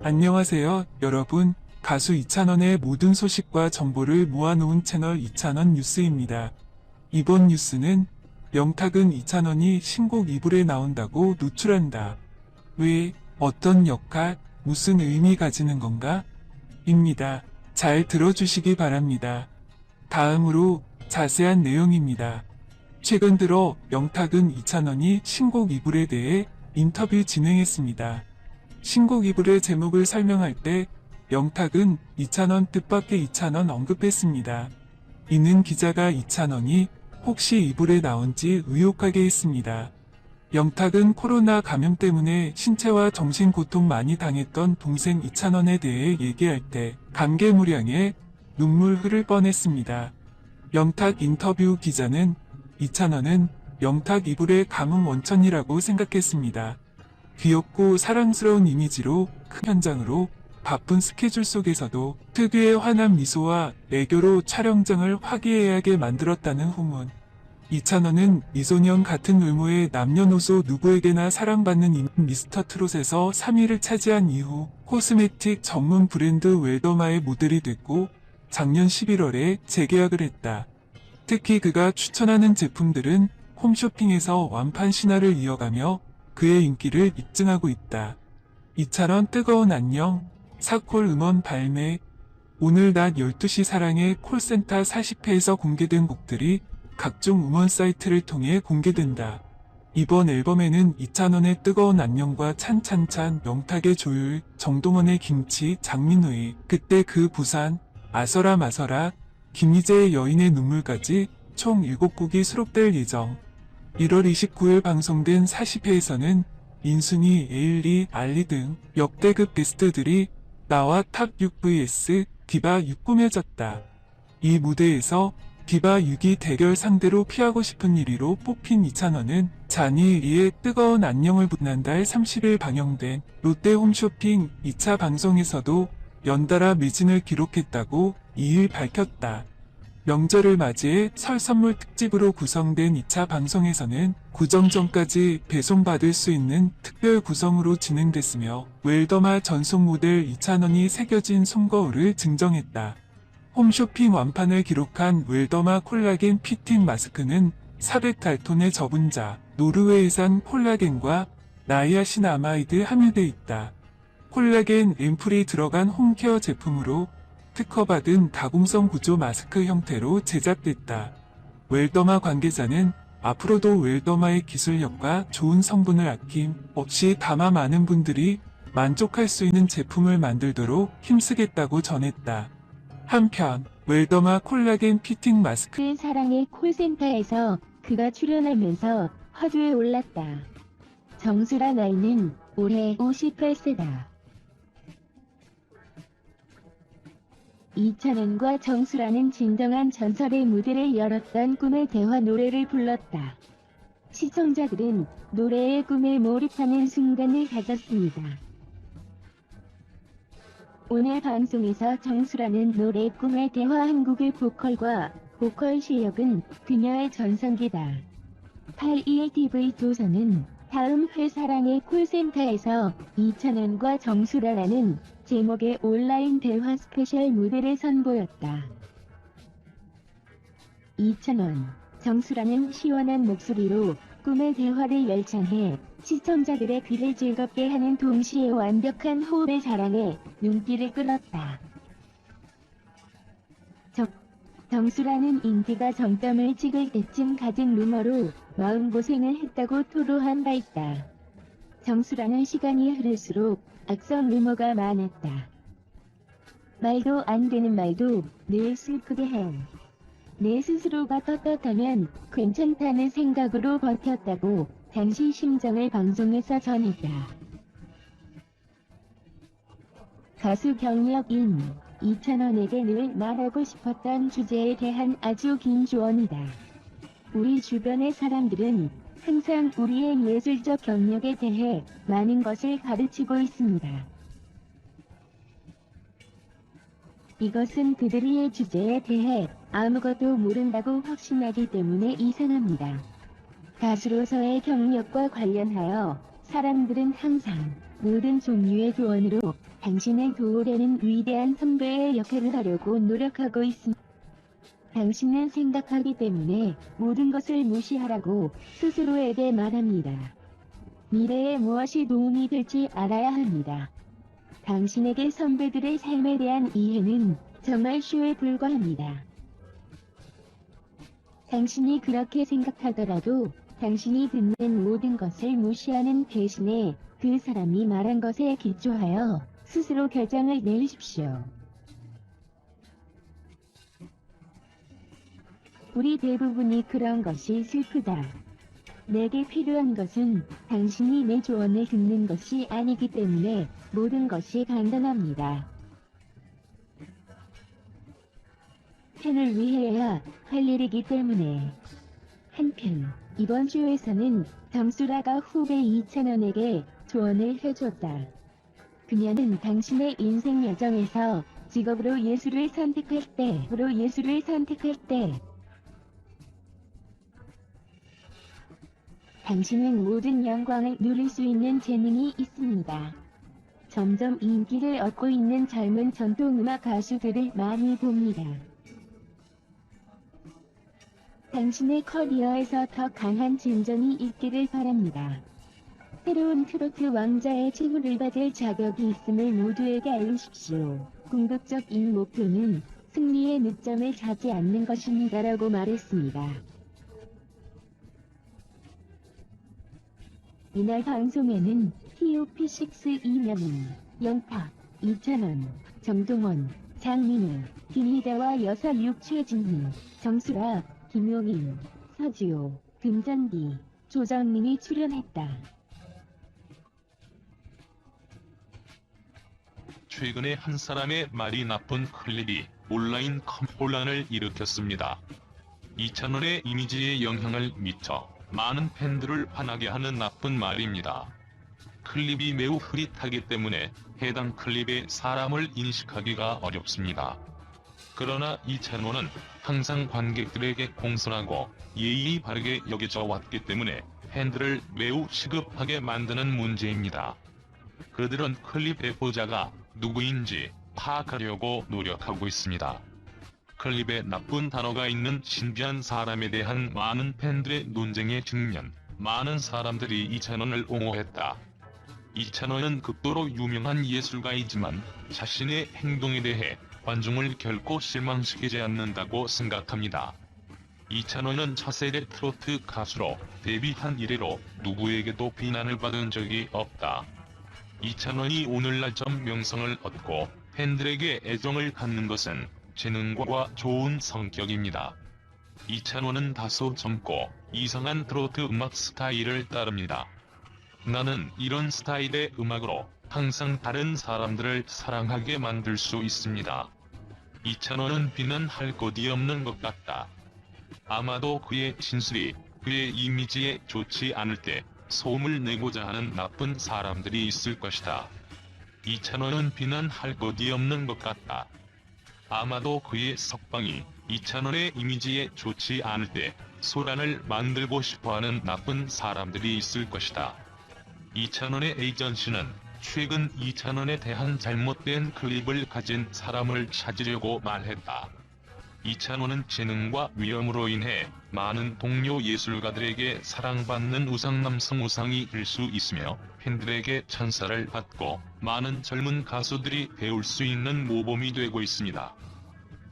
안녕하세요, 여러분. 가수 이찬원의 모든 소식과 정보를 모아놓은 채널 이찬원 뉴스입니다. 이번 뉴스는 명탁은 이찬원이 신곡 이불에 나온다고 노출한다. 왜, 어떤 역할, 무슨 의미 가지는 건가? 입니다. 잘 들어주시기 바랍니다. 다음으로 자세한 내용입니다. 최근 들어 명탁은 이찬원이 신곡 이불에 대해 인터뷰 진행했습니다. 신곡 이불의 제목을 설명할 때 명탁은 이찬원 뜻밖의 이찬원 언급했습니다. 이는 기자가 이찬원이 혹시 이불에 나온지 의혹하게 했습니다. 명탁은 코로나 감염 때문에 신체와 정신 고통 많이 당했던 동생 이찬원에 대해 얘기할 때 감개무량해 눈물 흐를 뻔했습니다. 명탁 인터뷰 기자는 이찬원은 명탁 이불의 감흥 원천이라고 생각했습니다. 귀엽고 사랑스러운 이미지로 큰 현장으로 바쁜 스케줄 속에서도 특유의 환한 미소와 애교로 촬영장을 화기애애하게 만들었다는 후문. 이찬원은 미소년 같은 외모의 남녀노소 누구에게나 사랑받는 미스터 트롯에서 3위를 차지한 이후 코스메틱 전문 브랜드 웰더마의 모델이 됐고 작년 11월에 재계약을 했다. 특히 그가 추천하는 제품들은 홈쇼핑에서 완판 신화를 이어가며 그의 인기를 입증하고 있다. 이찬원 뜨거운 안녕, 사콜 음원 발매. 오늘 낮 12시 사랑의 콜센터 40회에서 공개된 곡들이 각종 음원 사이트를 통해 공개된다. 이번 앨범에는 이찬원의 뜨거운 안녕과 찬찬찬, 명탁의 조율, 정동원의 김치, 장민호의 그때 그 부산, 아서라 마서라, 김희재의 여인의 눈물까지 총 7곡이 수록될 예정. 1월 29일 방송된 40회에서는 인순이, 에일리, 알리 등 역대급 게스트들이 나와 탑 6 vs 디바 6 꾸며졌다. 이 무대에서 디바 6이 대결 상대로 피하고 싶은 1위로 뽑힌 이찬원은 자니의 뜨거운 안녕을 지난달 30일 방영된 롯데 홈쇼핑 2차 방송에서도 연달아 매진을 기록했다고 2일 밝혔다. 명절을 맞이해 설 선물 특집으로 구성된 2차 방송에서는 구정 전까지 배송받을 수 있는 특별 구성으로 진행됐으며 웰더마 전속 모델 이찬원이 새겨진 손거울을 증정했다. 홈쇼핑 완판을 기록한 웰더마 콜라겐 피팅 마스크는 400달톤의 저분자, 노르웨이산 콜라겐과 나이아신아마이드 함유돼 있다. 콜라겐 앰플이 들어간 홈케어 제품으로 특허받은 가공성 구조 마스크 형태로 제작됐다. 웰더마 관계자는 앞으로도 웰더마의 기술력과 좋은 성분을 아낌 없이 담아 많은 분들이 만족할 수 있는 제품을 만들도록 힘쓰겠다고 전했다. 한편 웰더마 콜라겐 피팅 마스크 그 사랑의 콜센터에서 그가 출연하면서 화두에 올랐다. 정수라 나이는 올해 58세다. 이찬원과 정수라는 진정한 전설의 무대를 열었던 꿈의 대화 노래를 불렀다. 시청자들은 노래의 꿈에 몰입하는 순간을 가졌습니다. 오늘 방송에서 정수라는 노래 꿈의 대화 한 곡의 보컬과 보컬 실력은 그녀의 전성기다. 82ATV 조선은 다음 회 사랑의 콜센터에서 이찬원과 정수라라는 제목의 온라인 대화 스페셜 무대를 선보였다. 이찬원, 정수라는 시원한 목소리로 꿈의 대화를 열창해 시청자들의 귀를 즐겁게 하는 동시에 완벽한 호흡의 사랑에 눈길을 끌었다. 정수라는 인기가 정점을 찍을 때쯤 가진 루머로 마음고생을 했다고 토로한 바 있다. 정수라는 시간이 흐를수록 악성 루머가 많았다. 말도 안 되는 말도 늘 슬프게 해. 내 스스로가 떳떳하면 괜찮다는 생각으로 버텼다고 당시 심정을 방송에서 전했다. 가수 경력인 이찬원에게 늘 말하고 싶었던 주제에 대한 아주 긴 조언이다. 우리 주변의 사람들은 항상 우리의 예술적 경력에 대해 많은 것을 가르치고 있습니다. 이것은 그들이 주제에 대해 아무것도 모른다고 확신하기 때문에 이상합니다. 가수로서의 경력과 관련하여 사람들은 항상 모든 종류의 조언으로 당신을 도우려는 위대한 선배의 역할을 하려고 노력하고 있습니다. 당신은 생각하기 때문에 모든 것을 무시하라고 스스로에게 말합니다. 미래에 무엇이 도움이 될지 알아야 합니다. 당신에게 선배들의 삶에 대한 이해는 정말 쇼에 불과합니다. 당신이 그렇게 생각하더라도 당신이 듣는 모든 것을 무시하는 대신에 그 사람이 말한 것에 기초하여 스스로 결정을 내리십시오. 우리 대부분이 그런 것이 슬프다. 내게 필요한 것은 당신이 내 조언을 듣는 것이 아니기 때문에 모든 것이 간단합니다. 팬을 위해야 할 일이기 때문에. 한편 이번 쇼에서는 정수라가 후배 이찬원에게 조언을 해줬다. 그녀는 당신의 인생 여정에서 직업으로 예술을 선택할 때 당신은 모든 영광을 누릴 수 있는 재능이 있습니다. 점점 인기를 얻고 있는 젊은 전통음악 가수들을 많이 봅니다. 당신의 커리어에서 더 강한 진전이 있기를 바랍니다. 새로운 트로트 왕자의 칭호를 받을 자격이 있음을 모두에게 알리십시오. 궁극적인 목표는 승리의 늑점을 차지 않는 것입니다라고 말했습니다. 이날 방송에는 TOP6 이명훈, 영탁, 이찬원, 정동원, 장민호, 김희대와 여사 육최진희, 정수라, 김용인, 서지호, 금잔디, 조정민이 출연했다. 최근에 한 사람의 말이 나쁜 클립이 온라인 혼란을 일으켰습니다. 이찬원의 이미지에 영향을 미쳐 많은 팬들을 화나게 하는 나쁜 말입니다. 클립이 매우 흐릿하기 때문에 해당 클립의 사람을 인식하기가 어렵습니다. 그러나 이찬원은 항상 관객들에게 공손하고 예의 바르게 여겨져 왔기 때문에 팬들을 매우 시급하게 만드는 문제입니다. 그들은 클립 배포자가 누구인지 파악하려고 노력하고 있습니다. 클립에 나쁜 단어가 있는 신비한 사람에 대한 많은 팬들의 논쟁의 측면, 많은 사람들이 이찬원을 옹호했다. 이찬원은 극도로 유명한 예술가이지만 자신의 행동에 대해 관중을 결코 실망시키지 않는다고 생각합니다. 이찬원은 차세대 트로트 가수로 데뷔한 이래로 누구에게도 비난을 받은 적이 없다. 이찬원이 오늘날 좀 명성을 얻고 팬들에게 애정을 갖는 것은 재능과 좋은 성격입니다. 이찬원은 다소 젊고 이상한 트로트 음악 스타일을 따릅니다. 나는 이런 스타일의 음악으로 항상 다른 사람들을 사랑하게 만들 수 있습니다. 이찬원은 비난할 곳이 없는 것 같다. 아마도 그의 진술이 그의 이미지에 좋지 않을 때 소음을 내고자 하는 나쁜 사람들이 있을 것이다. 이찬원은 비난할 곳이 없는 것 같다. 아마도 그의 석방이 이찬원의 이미지에 좋지 않을 때 소란을 만들고 싶어하는 나쁜 사람들이 있을 것이다. 이찬원의 에이전시는 최근 이찬원에 대한 잘못된 클립을 가진 사람을 찾으려고 말했다. 이찬원은 재능과 위엄으로 인해 많은 동료 예술가들에게 사랑받는 우상남성 우상이 될 수 있으며 팬들에게 찬사를 받고 많은 젊은 가수들이 배울 수 있는 모범이 되고 있습니다.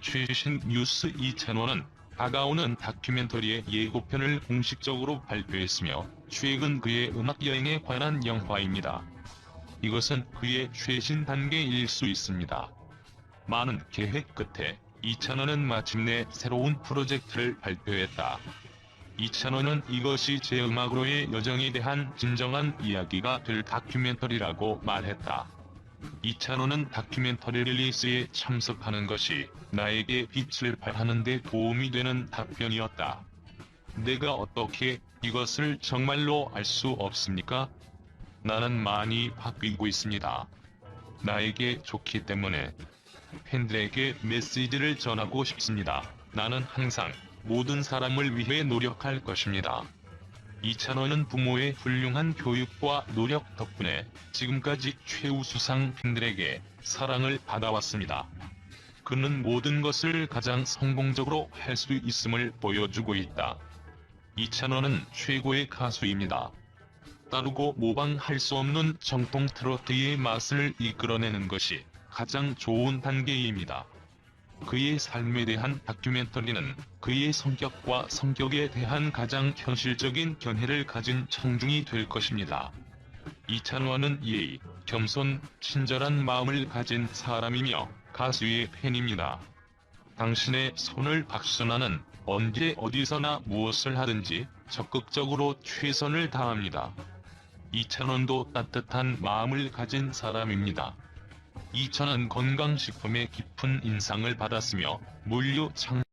최신 뉴스 이찬원은 다가오는 다큐멘터리의 예고편을 공식적으로 발표했으며 최근 그의 음악 여행에 관한 영화입니다. 이것은 그의 최신 단계일 수 있습니다. 많은 계획 끝에 이찬원은 마침내 새로운 프로젝트를 발표했다. 이찬원은 이것이 제 음악으로의 여정에 대한 진정한 이야기가 될 다큐멘터리라고 말했다. 이찬원은 다큐멘터리 릴리스에 참석하는 것이 나에게 빛을 발하는 데 도움이 되는 답변이었다. 내가 어떻게 이것을 정말로 알 수 없습니까? 나는 많이 바뀌고 있습니다. 나에게 좋기 때문에 팬들에게 메시지를 전하고 싶습니다. 나는 항상 모든 사람을 위해 노력할 것입니다. 이찬원은 부모의 훌륭한 교육과 노력 덕분에 지금까지 최우수상 팬들에게 사랑을 받아왔습니다. 그는 모든 것을 가장 성공적으로 할 수 있음을 보여주고 있다. 이찬원은 최고의 가수입니다. 따르고 모방할 수 없는 정통 트로트의 맛을 이끌어내는 것이 가장 좋은 단계입니다. 그의 삶에 대한 다큐멘터리는 그의 성격과 성격에 대한 가장 현실적인 견해를 가진 청중이 될 것입니다. 이찬원은 예의, 겸손, 친절한 마음을 가진 사람이며 가수의 팬입니다. 당신의 손을 박순아는 언제 어디서나 무엇을 하든지 적극적으로 최선을 다합니다. 이찬원도 따뜻한 마음을 가진 사람입니다. 이찬원 건강식품에 깊은 인상을 받았으며 물류 창